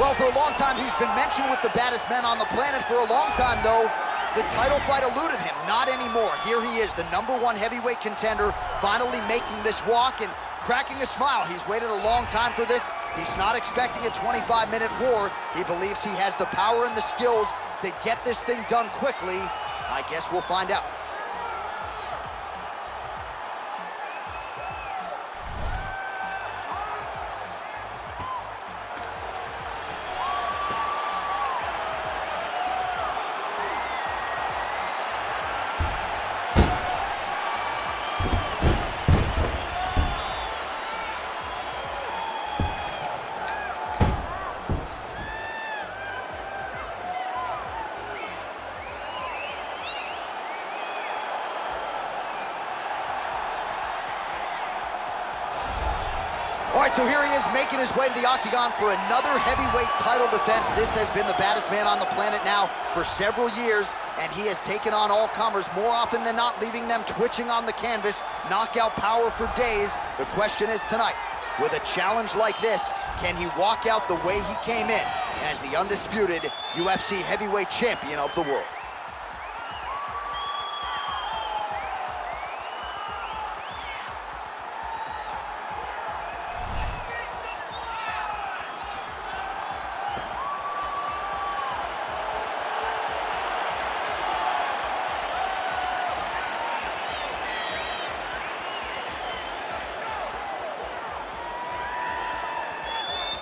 Well, for a long time, he's been mentioned with the baddest men on the planet. For a long time, though, the title fight eluded him. Not anymore. Here he is, the #1 heavyweight contender, finally making this walk and cracking a smile. He's waited a long time for this. He's not expecting a 25-minute war. He believes he has the power and the skills to get this thing done quickly. I guess we'll find out. All right, so here he is making his way to the octagon for another heavyweight title defense. This has been the baddest man on the planet now for several years, and he has taken on all comers more often than not, leaving them twitching on the canvas, knockout power for days. The question is tonight, with a challenge like this, can he walk out the way he came in as the undisputed UFC heavyweight champion of the world?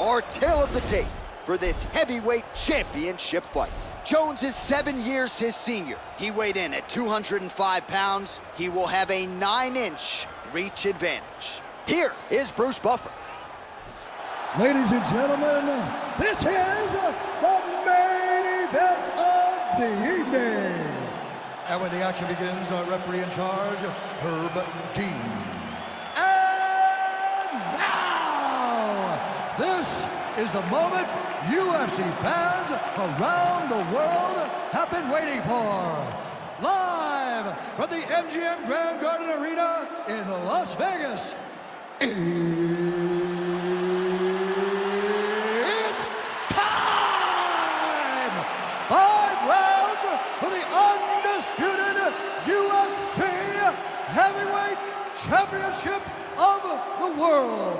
Our tale of the tape for this heavyweight championship fight. Jones is 7 years his senior. He weighed in at 205 pounds. He will have a 9-inch reach advantage. Here is Bruce Buffer. Ladies and gentlemen, this is the main event of the evening. And when the action begins, our referee in charge, Herb Dean. This is the moment UFC fans around the world have been waiting for. Live from the MGM Grand Garden Arena in Las Vegas, it's time! 5 rounds for the undisputed UFC Heavyweight Championship of the world.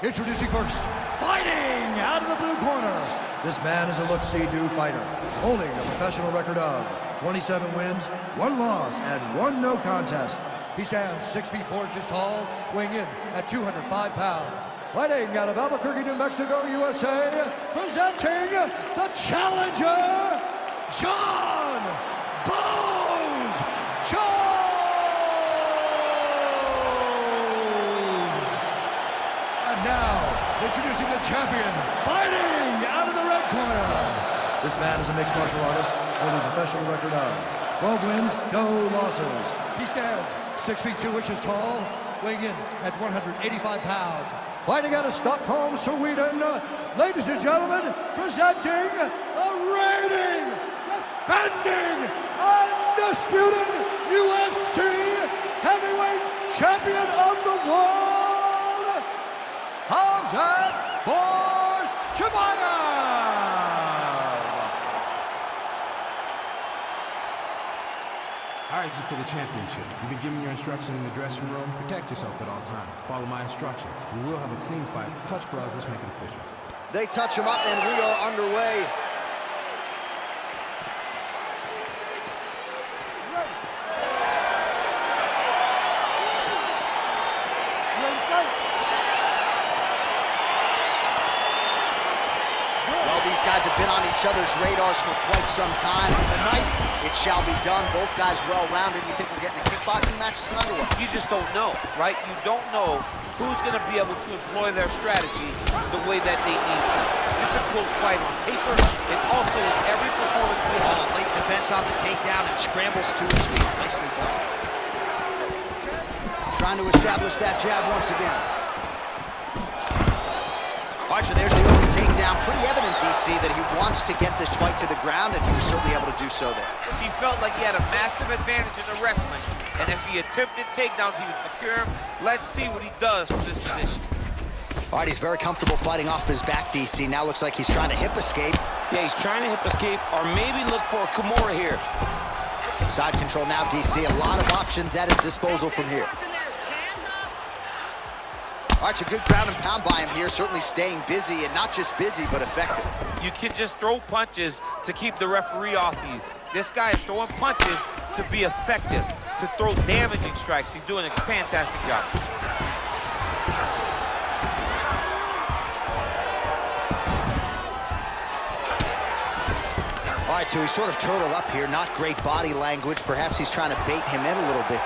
Introducing first, fighting out of the blue corner. This man is a look-see-do fighter, holding a professional record of 27 wins, 1 loss, and 1 no contest. He stands 6 feet 4 inches tall, weighing in at 205 pounds. Fighting out of Albuquerque, New Mexico, USA, presenting the challenger, John Bones Jones! Now, introducing the champion, fighting out of the red corner. This man is a mixed martial artist, holding a professional record of 12 wins, no losses. He stands 6 feet 2 inches tall, weighing in at 185 pounds. Fighting out of Stockholm, Sweden, ladies and gentlemen, presenting the reigning, defending, undisputed UFC heavyweight champion of the world, Khamzat Chimaev! All right, this is for the championship. You've been given your instructions in the dressing room. Protect yourself at all times. Follow my instructions. We will have a clean fight. Touch gloves, let's make it official. They touch him up and we are underway. These guys have been on each other's radars for quite some time. Tonight, it shall be done. Both guys well-rounded. You think we're getting a kickboxing match tonight or what? You just don't know, right? You don't know who's going to be able to employ their strategy the way that they need to. This is a close fight on paper and also in every performance we have. Late defense on the takedown and scrambles to his feet. Nicely done. Trying to establish that jab once again. All right, so there's the early takedown. Pretty evident, DC, that he wants to get this fight to the ground, and he was certainly able to do so there. He felt like he had a massive advantage in the wrestling, and if he attempted takedowns, he would secure him. Let's see what he does from this position. All right, he's very comfortable fighting off his back, DC. Now looks like he's trying to hip escape. Yeah, he's trying to hip escape or maybe look for a Kimura here. Side control now, DC. A lot of options at his disposal from here. All right, so good ground and pound by him here. Certainly staying busy, and not just busy, but effective. You can just throw punches to keep the referee off you. This guy is throwing punches to be effective, to throw damaging strikes. He's doing a fantastic job. All right, so he's sort of turtled up here. Not great body language. Perhaps he's trying to bait him in a little bit.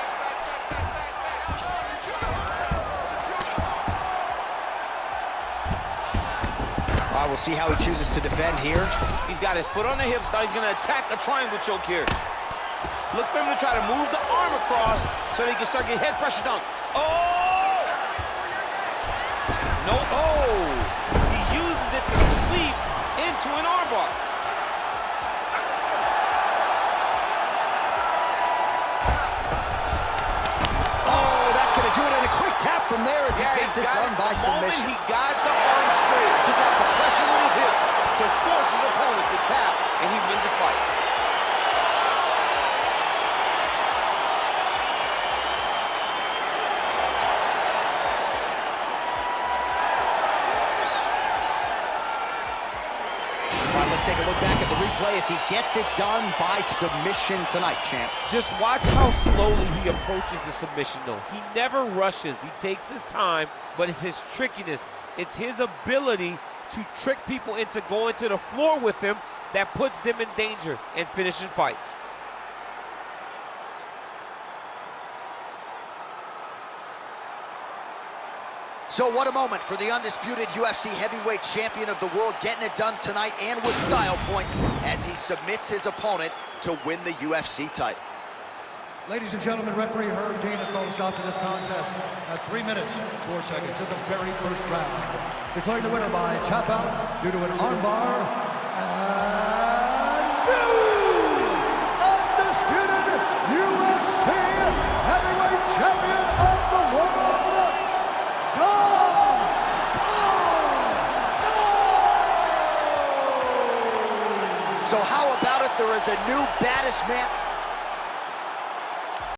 All right, we'll see how he chooses to defend here. He's got his foot on the hips. Now he's going to attack a triangle choke here. Look for him to try to move the arm across so that he can start getting head pressure down. Oh! No. Oh! He uses it to sweep into an armbar. Oh, that's going to do it in a quick tap from there as he gets it done by submission. He got the arm straight. He got the pressure with his hips to force his opponent to tap, and he wins the fight. All right, let's take a look back at the replay as he gets it done by submission tonight, champ. Just watch how slowly he approaches the submission, though. He never rushes. He takes his time, but it's his trickiness. It's his ability to trick people into going to the floor with him that puts them in danger and finishing fights. So what a moment for the undisputed UFC heavyweight champion of the world, getting it done tonight and with style points as he submits his opponent to win the UFC title. Ladies and gentlemen, referee Herb Dean has called a stop to this contest at 3 minutes, 4 seconds of the very first round. Declaring the winner by tap out due to an armbar, and new undisputed UFC heavyweight champion of the world, John Jones! So how about it? There is a new baddest man